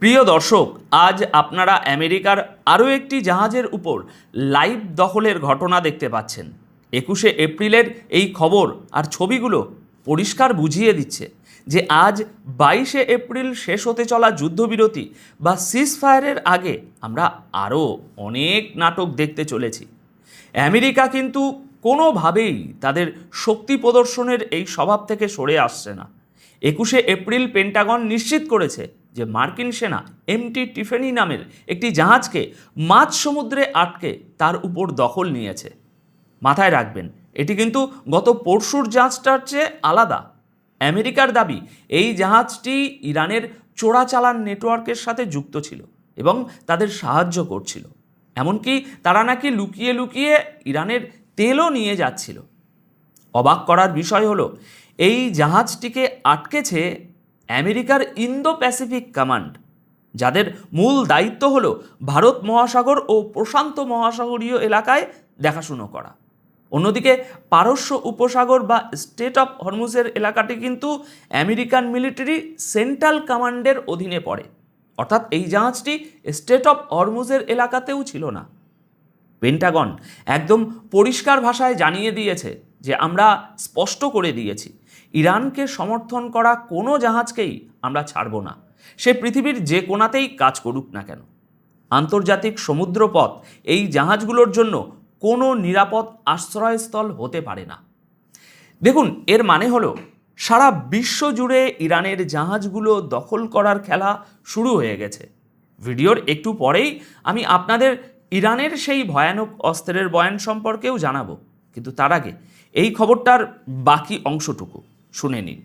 প্রিয় দর্শক, আজ আপনারা আমেরিকার আরও একটি জাহাজের উপর লাইভ দখলের ঘটনা দেখতে পাচ্ছেন। 21শে এপ্রিলের এই খবর আর ছবিগুলো পরিষ্কার বুঝিয়ে দিচ্ছে যে আজ 22শে এপ্রিল শেষ হতে চলা যুদ্ধবিরতি বা সিজফায়ারের আগে আমরা আরও অনেক নাটক দেখতে চলেছি। আমেরিকা কিন্তু কোনোভাবেই তাদের শক্তি প্রদর্শনের এই স্বভাব থেকে সরে আসছে না। 21শে এপ্রিল পেন্টাগন নিশ্চিত করেছে যে মার্কিন সেনা এমটি টিফেনি নামের একটি জাহাজকে মাঝ সমুদ্রে আটকে তার উপর দখল নিয়েছে। মাথায় রাখবেন, এটি কিন্তু গত পরশুর জাহাজটার চেয়ে আলাদা। আমেরিকার দাবি এই জাহাজটি ইরানের চোরাচালান নেটওয়ার্কের সাথে যুক্ত ছিল এবং তাদের সাহায্য করছিল। এমনকি তারা নাকি লুকিয়ে লুকিয়ে ইরানের তেলও নিয়ে যাচ্ছিল। অবাক করার বিষয় হলো, এই জাহাজটিকে আটকেছে আমেরিকার ইন্দো প্যাসিফিক কমান্ড, যাদের মূল দায়িত্ব হলো ভারত মহাসাগর ও প্রশান্ত মহাসাগরীয় এলাকায় দেখাশুনো করা। অন্যদিকে পারস্য উপসাগর বা স্টেট অফ হরমুজের এলাকাটি কিন্তু আমেরিকান মিলিটারি সেন্ট্রাল কমান্ডের অধীনে পড়ে। অর্থাৎ এই জাহাজটি স্টেট অফ হরমুজের এলাকাতেও ছিল না। পেন্টাগন একদম পরিষ্কার ভাষায় জানিয়ে দিয়েছে যে আমরা স্পষ্ট করে দিয়েছি, ইরানকে সমর্থন করা কোনো জাহাজকেই আমরা ছাড়ব না, সে পৃথিবীর যে কোণাতেই কাজ করুক না কেন। আন্তর্জাতিক সমুদ্রপথ এই জাহাজগুলোর জন্য কোনো নিরাপদ আশ্রয়স্থল হতে পারে না। দেখুন, এর মানে হলো সারা বিশ্ব জুড়ে ইরানের জাহাজগুলো দখল করার খেলা শুরু হয়ে গেছে। ভিডিওর একটু পরেই আমি আপনাদের ইরানের সেই ভয়ানক অস্ত্রের বয়ান সম্পর্কেও জানাবো, কিন্তু তার আগে এই খবরটার বাকি অংশটুকু শুনে নিন।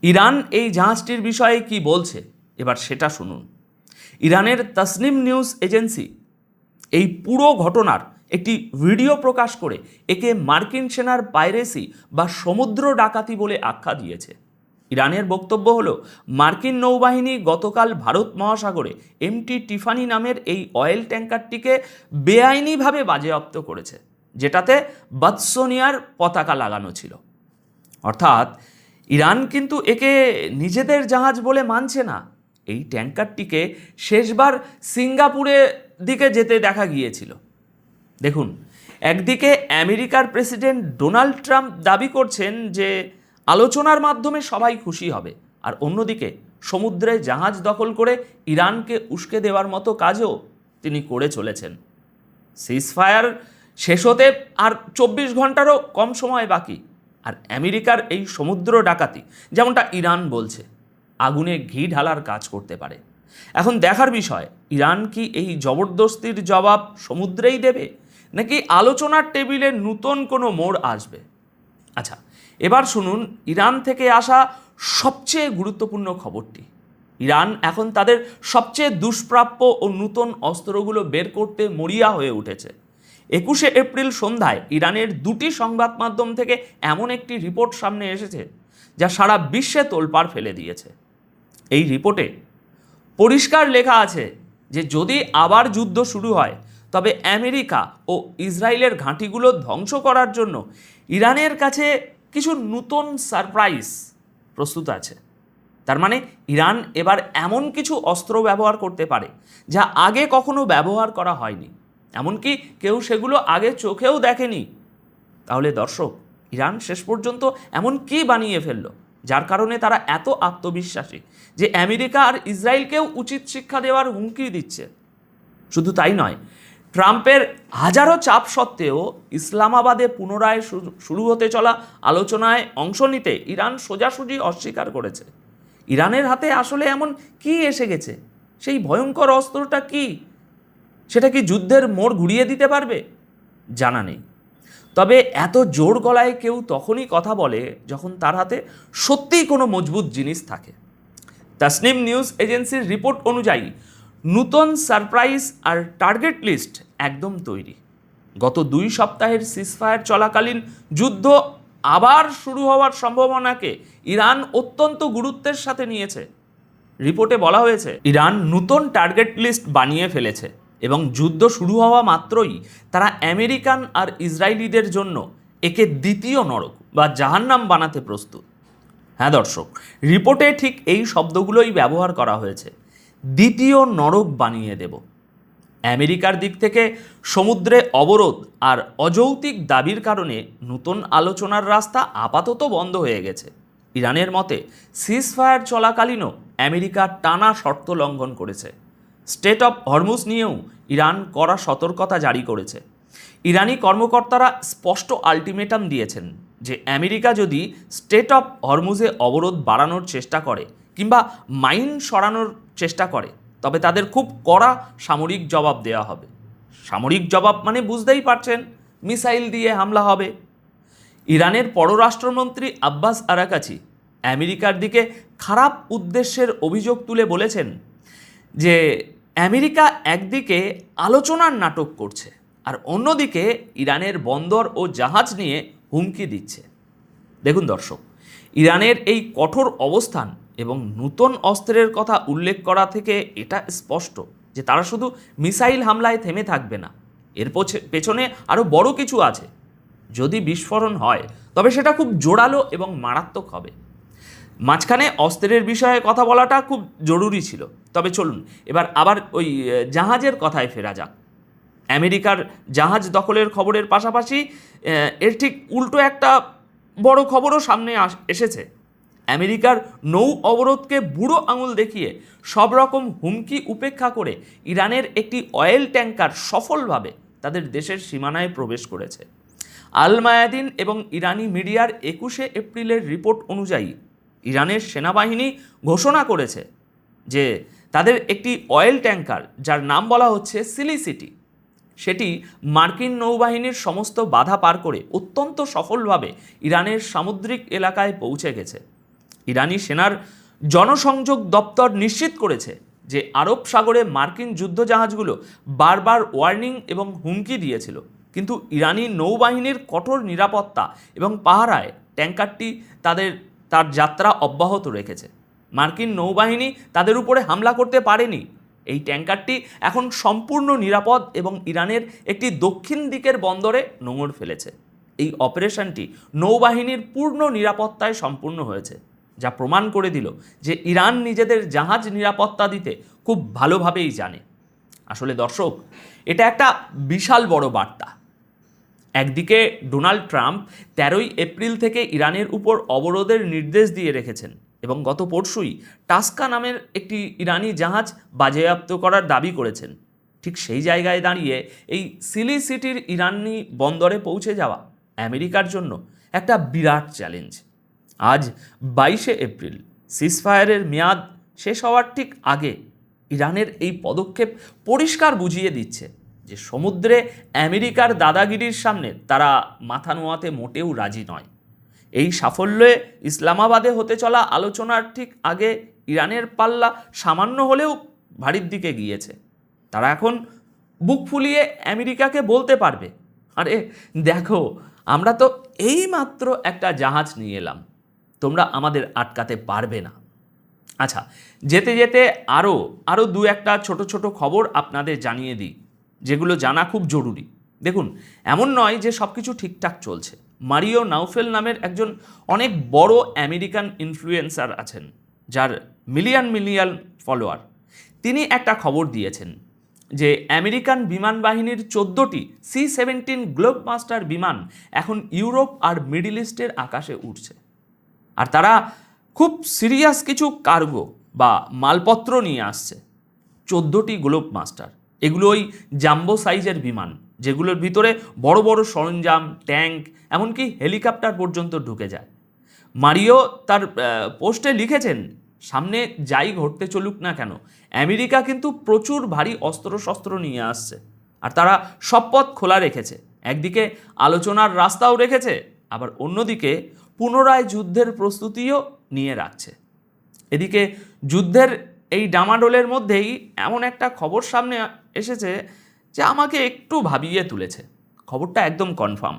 ইরান এই জাহাজটির বিষয়ে কি বলছে এবার সেটা শুনুন। ইরানের তাসনিম নিউজ এজেন্সি এই পুরো ঘটনার একটি ভিডিও প্রকাশ করে একে মার্কিন সেনার পাইরেসি বা সমুদ্র ডাকাতি বলে আখ্যা দিয়েছে। ইরানের বক্তব্য হলো, মার্কিন নৌবাহিনী গতকাল ভারত মহাসাগরে এমটি টিফানি নামের এই অয়েল ট্যাঙ্কারটিকে বেআইনিভাবে বাজেয়াপ্ত করেছে, যেটাতে বাদসোনিয়ার পতাকা লাগানো ছিল। অর্থাৎ ইরান কিন্তু একে নিজেদের জাহাজ বলে মানছে না। এই ট্যাঙ্কারটিকে শেষবার সিঙ্গাপুরের দিকে যেতে দেখা গিয়েছিল। দেখুন, একদিকে আমেরিকার প্রেসিডেন্ট ডোনাল্ড ট্রাম্প দাবি করছেন যে আলোচনার মাধ্যমে সবাই খুশি হবে, আর অন্যদিকে সমুদ্রে জাহাজ দখল করে ইরানকে উস্কে দেওয়ার মতো কাজও তিনি করে চলেছেন। সিজফায়ার শেষ হতে আর 24 ঘন্টারও কম সময় বাকি, আর আমেরিকার এই সমুদ্র ডাকাতি, যেমনটা ইরান বলছে, আগুনে ঘি ঢালার কাজ করতে পারে। এখন দেখার বিষয়, ইরান কি এই জবরদস্তির জবাব সমুদ্রেই দেবে, নাকি আলোচনার টেবিলে নতুন কোনো মোড় আসবে? আচ্ছা, এবার শুনুন ইরান থেকে আসা সবচেয়ে গুরুত্বপূর্ণ খবরটি। ইরান এখন তাদের সবচেয়ে দুষ্প্রাপ্য ও নতুন অস্ত্রগুলো বের করতে মরিয়া হয়ে উঠেছে। 21শে এপ্রিল সন্ধ্যায় ইরানের দুটি সংবাদ মাধ্যম থেকে এমন একটি রিপোর্ট সামনে এসেছে যা সারা বিশ্বে তোলপাড় ফেলে দিয়েছে। এই রিপোর্টে পরিষ্কার লেখা আছে যে যদি আবার যুদ্ধ শুরু হয়, তবে আমেরিকা ও ইসরায়েলের ঘাঁটিগুলো ধ্বংস করার জন্য ইরানের কাছে কিছু নতুন সারপ্রাইজ প্রস্তুত আছে। তার মানে ইরান এবার এমন কিছু অস্ত্র ব্যবহার করতে পারে যা আগে কখনো ব্যবহার করা হয়নি, এমনকি কেউ সেগুলো আগে চোখেও দেখেনি। তাহলে দর্শক, ইরান শেষ পর্যন্ত এমন কি বানিয়ে ফেললো যার কারণে তারা এত আত্মবিশ্বাসী যে আমেরিকা আর ইসরায়েলকেও উচিত শিক্ষা দেওয়ার হুমকি দিচ্ছে? শুধু তাই নয়, ট্রাম্পের হাজারো চাপ সত্ত্বেও ইসলামাবাদে পুনরায় শুরু হতে চলা আলোচনায় অংশ নিতে ইরান সোজাসুজি অস্বীকার করেছে। ইরানের হাতে আসলে এমন কি এসে গেছে? সেই ভয়ঙ্কর অস্ত্রটা কি? সেটা কি যুদ্ধের মোড় ঘুরিয়ে দিতে পারবে? জানা নেই। তবে এত জোর গলায় কেউ তখনই কথা বলে যখন তার হাতে সত্যিই কোনো মজবুত জিনিস থাকে। তাসনিম নিউজ এজেন্সির রিপোর্ট অনুযায়ী নতুন সারপ্রাইজ আর টার্গেট লিস্ট একদম তৈরি। গত 2 সপ্তাহের সিজফায়ার চলাকালীন যুদ্ধ আবার শুরু হওয়ার সম্ভাবনাকে ইরান অত্যন্ত গুরুত্বের সাথে নিয়েছে। রিপোর্টে বলা হয়েছে, ইরান নতুন টার্গেট লিস্ট বানিয়ে ফেলেছে এবং যুদ্ধ শুরু হওয়া মাত্রই তারা আমেরিকান আর ইসরায়েলিদের জন্য একে দ্বিতীয় নরক বা জাহান্নাম বানাতে প্রস্তুত। হ্যাঁ দর্শক, রিপোর্টে ঠিক এই শব্দগুলোই ব্যবহার করা হয়েছে। দ্বিতীয় নরক বানিয়ে দেব। আমেরিকার দিক থেকে সমুদ্রে অবরোধ আর অযৌক্তিক দাবির কারণে নতুন আলোচনার রাস্তা আপাতত বন্ধ হয়ে গেছে। ইরানের মতে সিজফায়ার চলাকালীনও আমেরিকা টানা শর্ত লঙ্ঘন করেছে। স্টেট অফ হরমুজ নিয়েও ইরান কড়া সতর্কতা জারি করেছে। ইরানি কর্মকর্তারা স্পষ্ট আলটিমেটাম দিয়েছেন যে আমেরিকা যদি স্টেট অফ হরমুজে অবরোধ বাড়ানোর চেষ্টা করে কিংবা মাইন সরানোর চেষ্টা করে তবে তাদের খুব কড়া সামরিক জবাব দেওয়া হবে। সামরিক জবাব মানে বুঝতেই পারছেন, মিসাইল দিয়ে হামলা হবে। ইরানের পররাষ্ট্রমন্ত্রী আব্বাস আরাকাচি আমেরিকার দিকে খারাপ উদ্দেশ্যের অভিযোগ তুলে বলেছেন যে আমেরিকা একদিকে আলোচনার নাটক করছে আর অন্যদিকে ইরানের বন্দর ও জাহাজ নিয়ে হুমকি দিচ্ছে। দেখুন দর্শক, ইরানের এই কঠোর অবস্থান এবং নূতন অস্ত্রের কথা উল্লেখ করা থেকে এটা স্পষ্ট যে তারা শুধু মিসাইল হামলায় থেমে থাকবে না, এর পেছনে আরও বড় কিছু আছে। যদি বিস্ফোরণ হয় তবে সেটা খুব জোরালো এবং মারাত্মক হবে। মাঝখানে অস্ত্রের বিষয়ে কথা বলাটা খুব জরুরি ছিল। তবে চলুন এবার আবার ওই জাহাজের কথায় ফেরা যাক। আমেরিকার জাহাজ দখলের খবরের পাশাপাশি এর ঠিক উল্টো একটা বড় খবরও সামনে এসেছে। আমেরিকার নৌ অবরোধকে বুড়ো আঙুল দেখিয়ে সব রকম হুমকি উপেক্ষা করে ইরানের একটি অয়েল ট্যাঙ্কার সফলভাবে তাদের দেশের সীমানায় প্রবেশ করেছে। আল মায়াদিন এবং ইরানি মিডিয়ার 21শে এপ্রিলের রিপোর্ট অনুযায়ী ইরানের সেনাবাহিনী ঘোষণা করেছে যে তাদের একটি অয়েল ট্যাঙ্কার, যার নাম বলা হচ্ছে সিলিসিটি, সেটি মার্কিন নৌবাহিনীর সমস্ত বাধা পার করে অত্যন্ত সফলভাবে ইরানের সামুদ্রিক এলাকায় পৌঁছে গেছে। ইরানি সেনার জনসংযোগ দপ্তর নিশ্চিত করেছে যে আরব সাগরে মার্কিন যুদ্ধজাহাজগুলো বারবার ওয়ার্নিং এবং হুমকি দিয়েছিল, কিন্তু ইরানি নৌবাহিনীর কঠোর নিরাপত্তা এবং পাহারায় ট্যাঙ্কারটি তার যাত্রা অব্যাহত রেখেছে। মার্কিন নৌবাহিনী তাদের উপরে হামলা করতে পারেনি। এই ট্যাঙ্কারটি এখন সম্পূর্ণ নিরাপদ এবং ইরানের একটি দক্ষিণ দিকের বন্দরে নোঙর ফেলেছে। এই অপারেশনটি নৌবাহিনীর পূর্ণ নিরাপত্তায় সম্পূর্ণ হয়েছে, যা প্রমাণ করে দিল যে ইরান নিজেদের জাহাজ নিরাপত্তা দিতে খুব ভালোভাবেই জানে। আসলে দর্শক, এটা একটা বিশাল বড় বার্তা। একদিকে ডোনাল্ড ট্রাম্প 13ই এপ্রিল থেকে ইরানের উপর অবরোধের নির্দেশ দিয়ে রেখেছেন এবং গত পরশুই টাস্কা নামের একটি ইরানি জাহাজ বাজেয়াপ্ত করার দাবি করেছেন। ঠিক সেই জায়গায় দাঁড়িয়ে এই সিলিসিটির ইরানি বন্দরে পৌঁছে যাওয়া আমেরিকার জন্য একটা বিরাট চ্যালেঞ্জ। আজ 22শে এপ্রিল, সিজফায়ারের মেয়াদ শেষ হওয়ার ঠিক আগে ইরানের এই পদক্ষেপ পরিষ্কার বুঝিয়ে দিচ্ছে যে সমুদ্রে আমেরিকার দাদাগিরির সামনে তারা মাথা নোয়াতে মোটেও রাজি নয়। এই সাফল্যে ইসলামাবাদে হতে চলা আলোচনার ঠিক আগে ইরানের পাল্লা সামান্য হলেও ভারীর দিকে গিয়েছে। তারা এখন বুক ফুলিয়ে আমেরিকাকে বলতে পারবে, আরে দেখো, আমরা তো এইমাত্র একটা জাহাজ নিয়ে এলাম, তোমরা আমাদের আটকাতে পারবে না। আচ্ছা, যেতে যেতে আরও দু একটা ছোট ছোট খবর আপনাদের জানিয়ে দিই, যেগুলো জানা খুব জরুরি। দেখুন, এমন নয় যে সব কিছু ঠিকঠাক চলছে। মারিও নাউফেল নামের একজন অনেক বড় আমেরিকান ইনফ্লুয়েন্সার আছেন, যার মিলিয়ন ফলোয়ার। তিনি একটা খবর দিয়েছেন যে আমেরিকান বিমান বাহিনীর 14টি C-17 গ্লোবমাস্টার বিমান এখন ইউরোপ আর মিডল ইস্টের আকাশে উঠছে। আর তারা খুব সিরিয়াস কিছু কার্গো বা মালপত্র নিয়ে আসছে। 14টি গ্লোবমাস্টার, এগুলো ওই জাম্বো সাইজের বিমান, যেগুলোর ভিতরে বড় বড় সরঞ্জাম, ট্যাঙ্ক, এমনকি হেলিকপ্টার পর্যন্ত ঢুকে যায়। মারিও তার পোস্টে লিখেছেন, সামনে যাই ঘটতে চলুক না কেন, আমেরিকা কিন্তু প্রচুর ভারী অস্ত্রশস্ত্র নিয়ে আসছে, আর তারা সব পথ খোলা রেখেছে। একদিকে আলোচনার রাস্তাও রেখেছে, আবার অন্যদিকে পুনরায় যুদ্ধের প্রস্তুতিও নিয়ে রাখছে। এদিকে যুদ্ধের এই ডামাডোলের মধ্যেই এমন একটা খবর সামনে এসেছে যে আমাকে একটু ভাবিয়ে তুলেছে। খবরটা একদম কনফার্ম।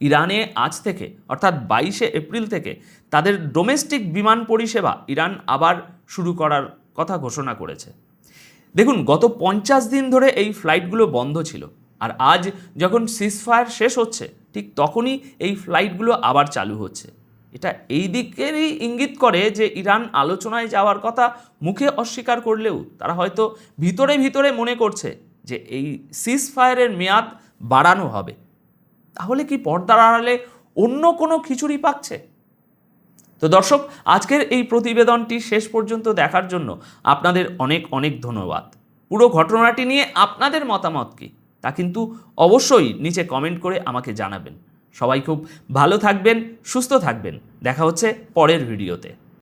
ইরানে আজ থেকে অর্থাৎ 22শে এপ্রিল থেকে তাদের ডোমেস্টিক বিমান পরিষেবা ইরান আবার শুরু করার কথা ঘোষণা করেছে। দেখুন, গত 50 দিন ধরে এই ফ্লাইটগুলো বন্ধ ছিল, আর আজ যখন সিজফায়ার শেষ হচ্ছে ঠিক তখনই এই ফ্লাইটগুলো আবার চালু হচ্ছে। এটা এই দিকেরই ইঙ্গিত করে যে ইরান আলোচনায় যাওয়ার কথা মুখে অস্বীকার করলেও তারা হয়তো ভিতরে ভিতরে মনে করছে যে এই সিজ ফায়ারের মেয়াদ বাড়ানো হবে। তাহলে কি পর্দার আড়ালে অন্য কোনো খিচুড়ি পাকছে? তো দর্শক, আজকের এই প্রতিবেদনটি শেষ পর্যন্ত দেখার জন্য আপনাদের অনেক অনেক ধন্যবাদ। পুরো ঘটনাটি নিয়ে আপনাদের মতামত কী তা কিন্তু অবশ্যই নিচে কমেন্ট করে আমাকে জানাবেন। সবাই খুব ভালো থাকবেন, সুস্থ থাকবেন। দেখা হচ্ছে পরের ভিডিওতে।